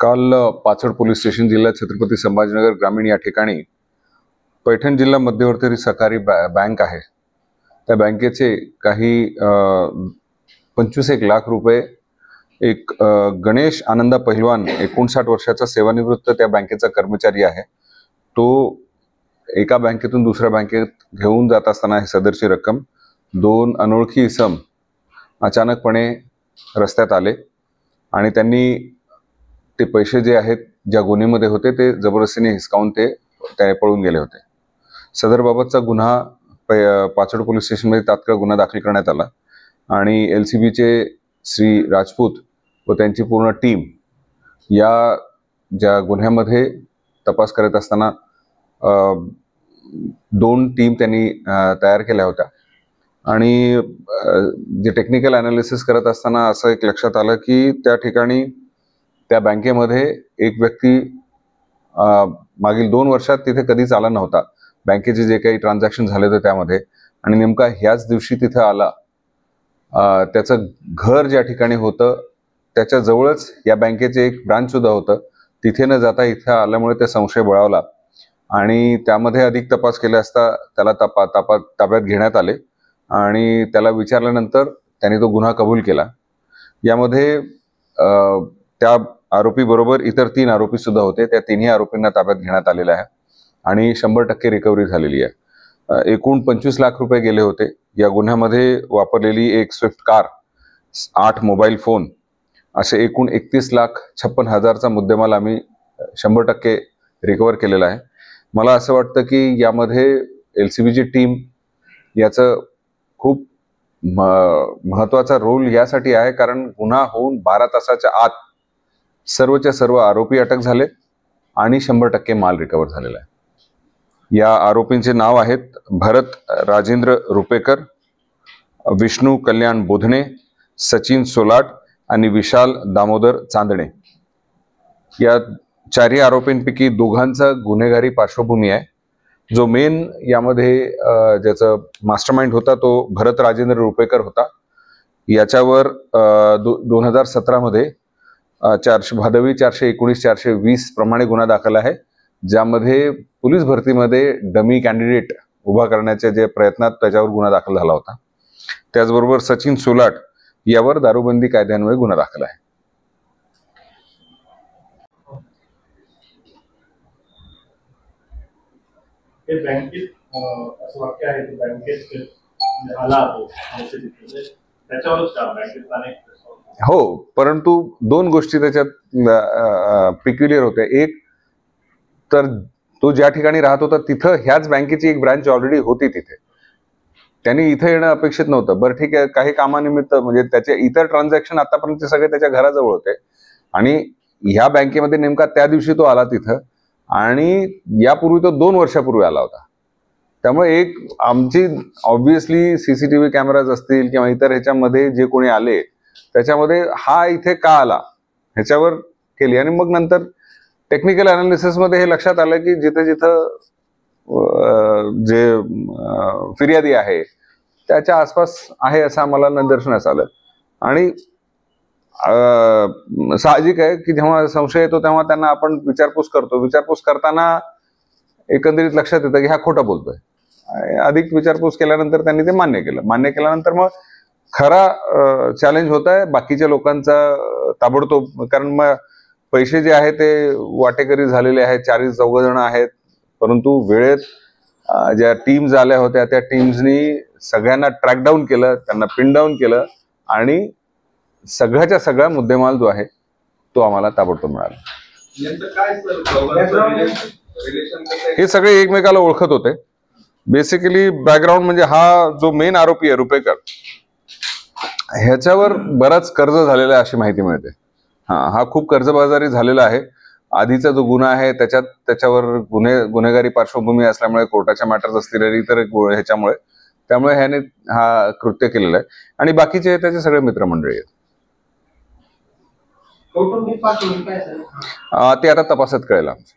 काल Pachad police station जिल्ह्यात छत्रपती संभाजीनगर ग्रामीण या ठिकाणी पैठण जिल्हा मध्यवर्ती सहकारी बँक आहे, त्या बँकेचे काही 25 लाख रुपये एक गणेश आनंदा पहिलवान 59 वर्षाचा सेवानिवृत्त त्या बँकेचा कर्मचारी आहे, तो एका बँकेतून दुसऱ्या बँकेत घेऊन जात असताना ही सदरची रक्कम दोन अनोळखी इसम अचानकपणे रस्त्यात आले आणि त्यांनी ते पैसे जे आहेत ज्या गुन्ह्यामध्ये होते ते जबरदस्तीने हिसकावून ते पळून गेले होते। सदरबाबतचा गुन्हा पाचड पोलीस स्टेशनमध्ये तात्काळ गुन्हा दाखल करण्यात आला आणि LCBचे श्री राजपूत व त्यांची पूर्ण टीम या ज्या गुन्ह्यामध्ये तपास करत असताना दोन टीम त्यांनी तयार केल्या होत्या आणि जे टेक्निकल ॲनालिसिस करत असताना असं एक लक्षात आलं की त्या ठिकाणी त्या बँकेमध्ये एक व्यक्ती मागील 2 वर्षात तिथे कधीच आला नव्हता, बँकेचे जे काही ट्रान्झॅक्शन झाले होते त्यामध्ये, आणि नेमका ह्याच दिवशी तिथे आला। त्याचं घर ज्या ठिकाणी होतं त्याच्या जवळच या बँकेचे एक ब्रांच सुद्धा होतं, तिथे न जाता इथे आल्यामुळे ते संशय बळावला आणि त्यामध्ये अधिक तपास केला असता त्याला ताब्यात घेण्यात आले आणि त्याला विचारल्यानंतर त्याने तो गुन्हा कबूल केला। यामध्ये त्या आरोपी बरोबर इतर 3 आरोपी सुद्धा होते, त्या तिन्ही आरोपींना ताब्यात घेण्यात आलेलं आहे आणि 100% रिकव्हरी झालेली आहे। एकूण 25 लाख रुपये गेले होते। या गुन्ह्यामध्ये वापरलेली एक स्विफ्ट कार, 8 मोबाईल फोन असे एकूण 31,56,000चा मुद्देमाल आम्ही 100% रिकव्हर केलेला आहे। मला असं वाटतं की यामध्ये LCBची टीम याचं खूप महत्त्वाचा रोल यासाठी आहे कारण गुन्हा होऊन 12 तासाच्या आत सर्वच्या सर्व आरोपी अटक झाले आणि 100% माल रिकव्हर झालेला आहे। या आरोपींचे नाव आहेत भरत राजेंद्र रुपेकर, विष्णू कल्याण बोधने, सचिन सोलाट आणि विशाल दामोदर चांदणे। या 4 आरोपींपैकी दोघांचा गुन्हेगारी पार्श्वभूमी आहे। जो मेन यामध्ये ज्याचा मास्टरमाइंड होता तो भरत राजेंद्र रुपेकर होता। याच्यावर 2017 मध्ये 400 भादवी 419 420 प्रमाणे गुन्हा दाखल आहे, ज्यामध्ये पोलीस भरतीमध्ये डमी कॅन्डिडेट उभा करण्याच्या जे प्रयत्नात त्याच्यावर गुन्हा दाखल झाला होता। त्याचबरोबर सचिन सोलाट यावर दारूबंदी कायद्यान्वये गुन्हा दाखल आहे। बँकेत असं वाक्य आहे की बँकेत आला तो त्याच्यावरच का बँकेत अनेक, हो, परंतु 2 गोष्टी त्याच्यात पिक्युलियर होत्या। एक तर तो ज्या ठिकाणी राहत होता तिथं ह्याच बँकेची एक ब्रांच ऑलरेडी होती, तिथे त्यांनी इथे येणं अपेक्षित नव्हतं। बरं ठीक आहे, काही कामानिमित्त म्हणजे त्याचे इतर ट्रान्झॅक्शन आतापर्यंत सगळे त्याच्या घराजवळ होते आणि ह्या बँकेमध्ये नेमका त्या दिवशी तो आला तिथं आणि यापूर्वी तो 2 वर्षापूर्वी आला होता। त्यामुळे एक आमची ऑब्व्हियसली CCTV कॅमेराज असतील किंवा इतर ह्याच्यामध्ये जे कोणी आले त्याच्यामध्ये हा इथे का आला ह्याच्यावर केली आणि मग नंतर टेक्निकल ॲनालिसिस मध्ये हे लक्षात आलं की जिथे जिथं जे फिर्यादी आहे त्याच्या आसपास आहे असं आम्हाला निदर्शनास आलं आणि साहजिक आहे की जेव्हा संशय येतो तेव्हा त्यांना आपण विचारपूस करतो। विचारपूस करताना एकंदरीत लक्षात येतं की हा खोटा बोलतोय। अधिक विचारपूस केल्यानंतर त्यांनी ते मान्य केल्यानंतर मग खरा चॅलेंज होत आहे बाकीच्या लोकांचा ताबडतोब, कारण मग पैसे जे आहे ते वाटेकरी झालेले आहेत, 4-4 जण आहेत, परंतु वेळेत ज्या टीम्स आल्या होत्या त्या टीम्सनी सगळ्यांना ट्रॅकडाऊन केलं, त्यांना पिन डाऊन केलं आणि सगळ्याच्या सगळा मुद्देमाल जो आहे तो आम्हाला ताबडतोब मिळाला। हे सगळे एकमेकाला ओळखत होते। बेसिकली बॅकग्राऊंड म्हणजे हा जो मेन आरोपी आहे रुपेकर, ह्याच्यावर बराच कर्ज झालेला आहे अशी माहिती मिळते। हा खूप कर्जबाजारी झालेला आहे। आधीचा जो गुन्हा आहे त्याच्यावर गुन्हेगारी पार्श्वभूमी असल्यामुळे कोर्टाच्या मॅटर्स असतील इतर ह्याच्यामुळे त्यामुळे ह्याने हा कृत्य केलेलं आहे आणि बाकीचे त्याचे सगळे मित्रमंडळी आहेत। ते आता तपासात कळेल आमचं।